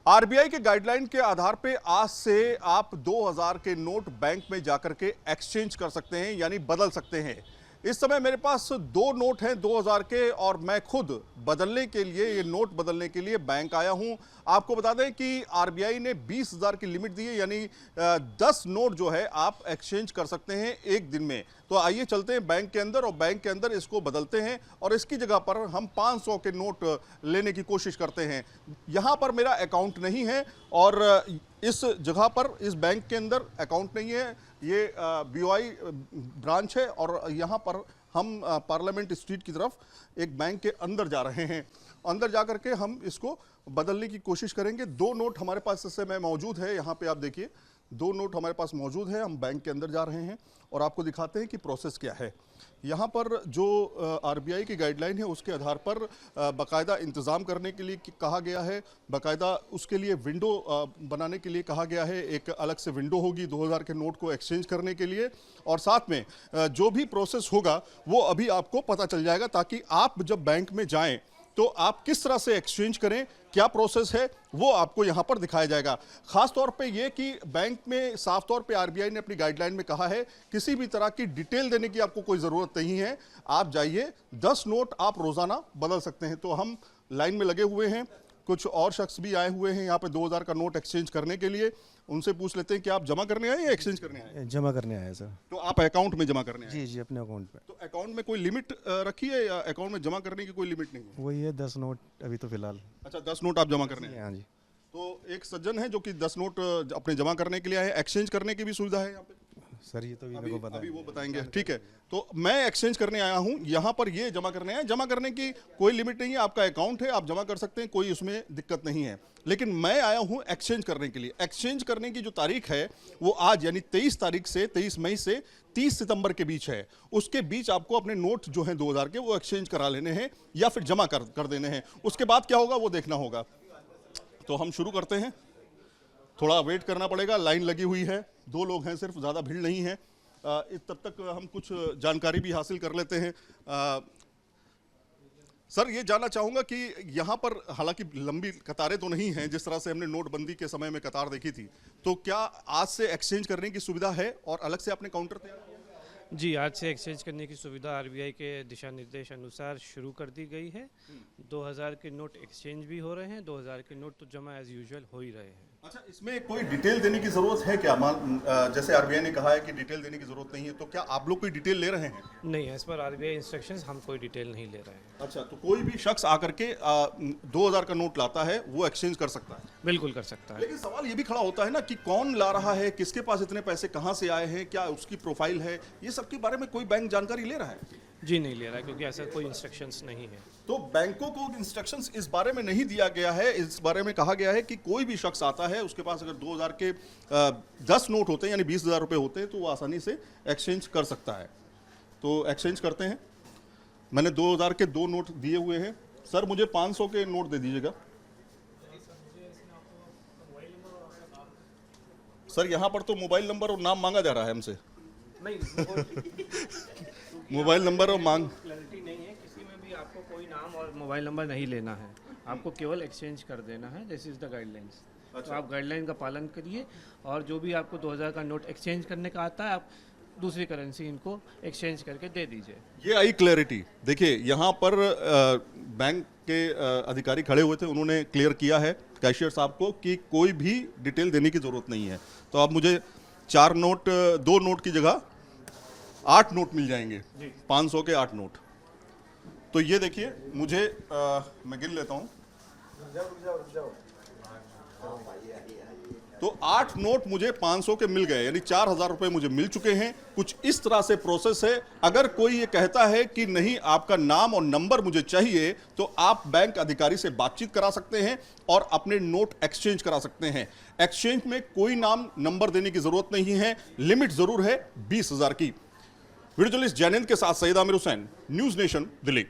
RBI के guideline के आधार पे आज से आप 2000 के नोट बैंक में जाकर के एक्सचेंज कर सकते हैं, यानी बदल सकते हैं। इस समय मेरे पास दो नोट हैं 2000 के और मैं खुद बदलने के लिए, ये नोट बदलने के लिए बैंक आया हूं। आपको बता दें कि आरबीआई ने 20,000 की लिमिट दी है, यानी 10 नोट जो है आप एक्सचेंज कर सकते हैं एक दिन में। तो आइए चलते हैं बैंक के अंदर और बैंक के अंदर इसको बदलते हैं और इसकी जगह पर हम 500 के नोट लेने की कोशिश करते हैं। यहाँ पर मेरा अकाउंट नहीं है और इस जगह पर, इस बैंक के अंदर अकाउंट नहीं है। ये बीओआई ब्रांच है और यहाँ पर हम पार्लियामेंट स्ट्रीट की तरफ एक बैंक के अंदर जा रहे हैं। अंदर जा करके हम इसको बदलने की कोशिश करेंगे। दो नोट हमारे पास इस समय मौजूद है, यहाँ पे आप देखिए दो नोट हमारे पास मौजूद है। हम बैंक के अंदर जा रहे हैं और आपको दिखाते हैं कि प्रोसेस क्या है। यहाँ पर जो आरबीआई की गाइडलाइन है उसके आधार पर बाकायदा इंतज़ाम करने के लिए कहा गया है, बाकायदा उसके लिए विंडो बनाने के लिए कहा गया है। एक अलग से विंडो होगी 2000 के नोट को एक्सचेंज करने के लिए और साथ में जो भी प्रोसेस होगा वो अभी आपको पता चल जाएगा, ताकि आप जब बैंक में जाएं तो आप किस तरह से एक्सचेंज करें, क्या प्रोसेस है, वो आपको यहां पर दिखाया जाएगा। खास तौर पे ये कि बैंक में साफ तौर पे आरबीआई ने अपनी गाइडलाइन में कहा है किसी भी तरह की डिटेल देने की आपको कोई ज़रूरत नहीं है। आप जाइए, 10 नोट आप रोज़ाना बदल सकते हैं। तो हम लाइन में लगे हुए हैं, कुछ और शख्स भी आए हुए हैं यहाँ पे 2000 का नोट एक्सचेंज करने के लिए। उनसे पूछ लेते हैं कि आप जमा करने आए या एक्सचेंज करने आए? जमा करने आया सर। तो आप अकाउंट में जमा करने आए? जी जी, अपने अकाउंट पे। तो अकाउंट में कोई लिमिट रखी है या अकाउंट में जमा करने की कोई लिमिट नहीं है? वही है 10 नोट अभी तो फिलहाल। अच्छा, 10 नोट आप जमा करने आए? हाँ जी। तो एक सज्जन है जो कि 10 नोट अपने जमा करने के लिए आए। एक्सचेंज करने की भी सुविधा है यहाँ पे? सर ये तो मेरे को पता अभी वो बताएंगे। ठीक है, तो मैं एक्सचेंज करने आया हूँ, यहाँ पर ये जमा करने आया। जमा करने की कोई लिमिट नहीं है, आपका अकाउंट है, आप जमा कर सकते हैं, कोई उसमें दिक्कत नहीं है। लेकिन मैं आया हूँ एक्सचेंज करने के लिए। एक्सचेंज करने की जो तारीख है वो आज, यानी 23 तारीख से 23 मई से 30 सितंबर के बीच है। उसके बीच आपको अपने नोट जो हैं 2000 के वो एक्सचेंज करा लेने हैं या फिर जमा कर देने हैं। उसके बाद क्या होगा वो देखना होगा। तो हम शुरू करते हैं। थोड़ा वेट करना पड़ेगा, लाइन लगी हुई है, 2 लोग हैं सिर्फ, ज़्यादा भीड़ नहीं है। तब तक हम कुछ जानकारी भी हासिल कर लेते हैं। सर, ये जानना चाहूँगा कि यहाँ पर हालांकि लंबी कतारें तो नहीं हैं जिस तरह से हमने नोटबंदी के समय में कतार देखी थी, तो क्या आज से एक्सचेंज करने की सुविधा है और अलग से आपने काउंटर तैयार किया? जी, आज से एक्सचेंज करने की सुविधा आरबीआई के दिशा निर्देश अनुसार शुरू कर दी गई है। 2000 के नोट एक्सचेंज भी हो रहे हैं, 2000 के नोट तो जमा एज यूजुअल हो ही रहे हैं। अच्छा, इसमें कोई डिटेल देने की जरूरत है क्या? जैसे आरबीआई ने कहा है कि डिटेल देने की जरूरत नहीं है, तो क्या आप लोग कोई डिटेल ले रहे हैं? नहीं, एज पर आरबीआई इंस्ट्रक्शंस हम कोई डिटेल नहीं ले रहे हैं। अच्छा, तो कोई भी शख्स आकर के 2000 का नोट लाता है वो एक्सचेंज कर सकता है? बिल्कुल कर सकता है। लेकिन सवाल ये भी खड़ा होता है ना कि कौन ला रहा है, किसके पास इतने पैसे कहाँ से आए हैं, क्या उसकी प्रोफाइल है, ये सब के बारे में कोई बैंक जानकारी ले रहा है? जी नहीं ले रहा है, क्योंकि ऐसा कोई इंस्ट्रक्शंस नहीं है। तो बैंकों को इंस्ट्रक्शंस इस बारे में नहीं दिया गया है। इस बारे में कहा गया है कि कोई भी शख्स आता है, उसके पास अगर 2000 के 10 नोट होते हैं, यानी 20,000 रुपये होते हैं, तो वो आसानी से एक्सचेंज कर सकता है। तो एक्सचेंज करते हैं। मैंने 2000 के 2 नोट दिए हुए हैं। सर, मुझे 500 के नोट दे दीजिएगा। सर, यहाँ पर तो मोबाइल नंबर और नाम मांगा जा रहा है हमसे। मोबाइल नंबर और मांग क्लैरिटी नहीं है, किसी में भी आपको कोई नाम और मोबाइल नंबर नहीं लेना है, आपको केवल एक्सचेंज कर देना है। This is the guidelines. तो आप गाइडलाइन का पालन करिए और जो भी आपको 2000 का नोट एक्सचेंज करने का आता है, आप दूसरी करेंसी इनको एक्सचेंज करके दे दीजिए। ये आई क्लैरिटी। देखिए, यहाँ पर बैंक के अधिकारी खड़े हुए थे, उन्होंने क्लियर किया है कैशियर साहब को कि कोई भी डिटेल देने की ज़रूरत नहीं है। तो अब मुझे 4 नोट, 2 नोट की जगह 8 नोट मिल जाएंगे, 500 के 8 नोट। तो ये देखिए, मुझे मैं गिन लेता हूँ। तो 8 नोट मुझे 500 के मिल गए, यानी 4000 रुपये मुझे मिल चुके हैं। कुछ इस तरह से प्रोसेस है। अगर कोई ये कहता है कि नहीं, आपका नाम और नंबर मुझे चाहिए, तो आप बैंक अधिकारी से बातचीत करा सकते हैं और अपने नोट एक्सचेंज करा सकते हैं। एक्सचेंज में कोई नाम नंबर देने की जरूरत नहीं है, लिमिट जरूर है 20,000 की। वीडियो जर्नलिस्ट जैनेंद्र के साथ सईद आमिर हुसैन, न्यूज नेशन, दिल्ली।